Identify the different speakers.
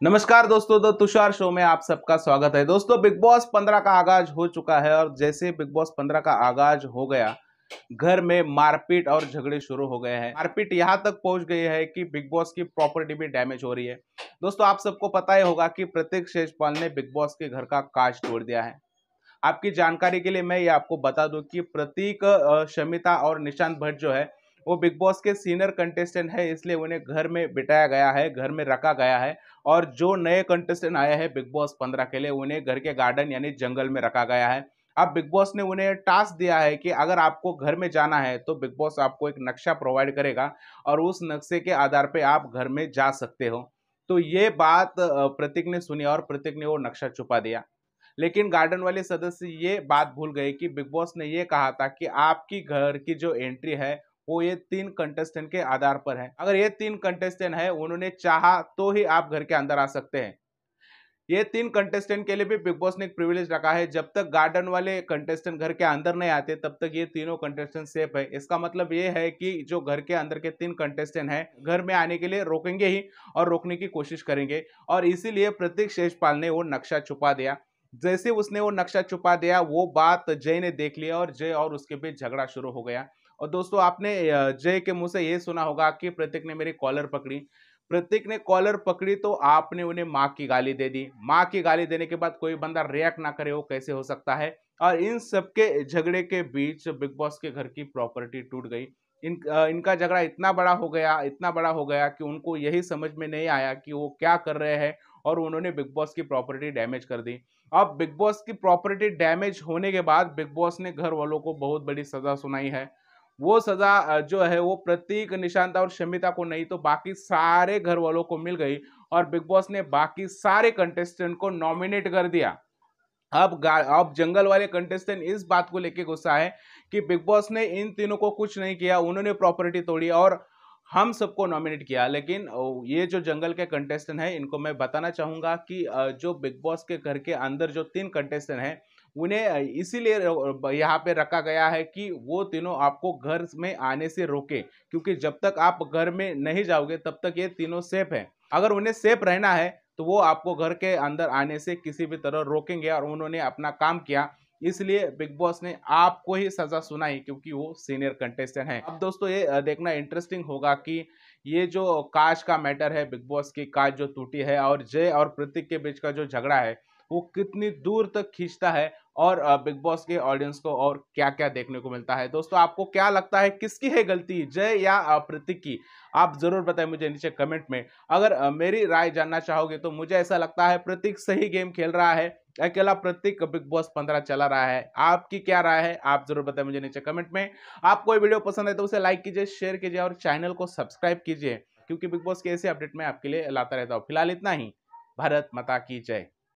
Speaker 1: नमस्कार दोस्तों, the Tushar show में आप सबका स्वागत है। दोस्तों, बिग बॉस 15 का आगाज हो चुका है और जैसे बिग बॉस 15 का आगाज हो गया, घर में मारपीट और झगड़े शुरू हो गए हैं। मारपीट यहां तक पहुंच गई है कि बिग बॉस की प्रॉपर्टी भी डैमेज हो रही है। दोस्तों, आप सबको पता ही होगा कि प्रतीक शेषपाल ने बिग बॉस के घर का कांच तोड़ दिया है। आपकी जानकारी के लिए मैं ये आपको बता दूं कि प्रतीक, शमिता और निशांत भट्ट जो है वो बिग बॉस के सीनियर कंटेस्टेंट है, इसलिए उन्हें घर में बिठाया गया है, घर में रखा गया है। और जो नए कंटेस्टेंट आए हैं बिग बॉस 15 के लिए, उन्हें घर के गार्डन यानी जंगल में रखा गया है। अब बिग बॉस ने उन्हें टास्क दिया है कि अगर आपको घर में जाना है तो बिग बॉस आपको एक नक्शा प्रोवाइड करेगा और उस नक्शे के आधार पे आप घर में जा सकते हो। तो ये बात प्रतीक ने सुनी और प्रतीक ने वो नक्शा छुपा दिया। लेकिन गार्डन वाले सदस्य ये बात भूल गए कि बिग बॉस ने ये कहा था कि आपकी घर की जो एंट्री है वो ये 3 कंटेस्टेंट के आधार पर है। अगर ये 3 कंटेस्टेंट है, उन्होंने चाहा तो ही आप घर के अंदर आ सकते हैं। ये 3 कंटेस्टेंट के लिए भी बिग बॉस ने एक प्रिविलेज रखा है, जब तक गार्डन वाले कंटेस्टेंट घर के अंदर नहीं आते तब तक ये तीनों कंटेस्टेंट सेफ है। इसका मतलब ये है कि जो घर के अंदर के 3 कंटेस्टेंट हैं घर में आने के लिए रोकेंगे ही और रोकने की कोशिश करेंगे। और इसीलिए प्रतीक शेषपाल ने वो नक्शा छुपा दिया। जैसे उसने वो नक्शा छुपा दिया, वो बात जय ने देख लिया और जय और उसके बीच झगड़ा शुरू हो गया। और दोस्तों, आपने जय के मुंह से ये सुना होगा कि प्रतीक ने मेरी कॉलर पकड़ी। प्रतीक ने कॉलर पकड़ी तो आपने उन्हें माँ की गाली दे दी। माँ की गाली देने के बाद कोई बंदा रिएक्ट ना करे, वो कैसे हो सकता है। और इन सबके झगड़े के बीच बिग बॉस के घर की प्रॉपर्टी टूट गई। इनका झगड़ा इतना बड़ा हो गया, इतना बड़ा हो गया कि उनको यही समझ में नहीं आया कि वो क्या कर रहे हैं और उन्होंने बिग बॉस की प्रॉपर्टी डैमेज कर दी। अब बिग बॉस की प्रॉपर्टी डैमेज होने के बाद बिग बॉस ने घर वालों को बहुत बड़ी सजा सुनाई है। वो सजा जो है वो प्रतीक, निशांत और शमिता को नहीं तो बाकी सारे घर वालों को मिल गई। और बिग बॉस ने बाकी सारे कंटेस्टेंट को नॉमिनेट कर दिया। अब जंगल वाले कंटेस्टेंट इस बात को लेके गुस्सा है कि बिग बॉस ने इन तीनों को कुछ नहीं किया, उन्होंने प्रॉपर्टी तोड़ी और हम सबको नॉमिनेट किया। लेकिन ये जो जंगल के कंटेस्टेंट हैं, इनको मैं बताना चाहूंगा कि जो बिग बॉस के घर के अंदर जो 3 कंटेस्टेंट हैं, उन्हें इसीलिए यहाँ पे रखा गया है कि वो तीनों आपको घर में आने से रोके, क्योंकि जब तक आप घर में नहीं जाओगे तब तक ये तीनों सेफ हैं। अगर उन्हें सेफ रहना है तो वो आपको घर के अंदर आने से किसी भी तरह रोकेंगे और उन्होंने अपना काम किया। इसलिए बिग बॉस ने आपको ही सजा सुनाई, क्योंकि वो सीनियर कंटेस्टेंट है। अब दोस्तों, ये देखना इंटरेस्टिंग होगा कि ये जो काश का मैटर है, बिग बॉस की काश जो टूटी है और जय और प्रतीक के बीच का जो झगड़ा है वो कितनी दूर तक खींचता है और बिग बॉस के ऑडियंस को और क्या क्या देखने को मिलता है। दोस्तों, आपको क्या लगता है, किसकी है गलती, जय या प्रतीक की? आप जरूर बताएं मुझे नीचे कमेंट में। अगर मेरी राय जानना चाहोगे तो मुझे ऐसा लगता है प्रतीक सही गेम खेल रहा है, अकेला प्रतीक बिग बॉस 15 चला रहा है। आपकी क्या राय है, आप जरूर बताएं मुझे नीचे कमेंट में। आपको ये वीडियो पसंद है तो उसे लाइक कीजिए, शेयर कीजिए और चैनल को सब्सक्राइब कीजिए, क्योंकि बिग बॉस के ऐसे अपडेट मैं आपके लिए लाता रहता हूँ। फिलहाल इतना ही। भारत माता की जय।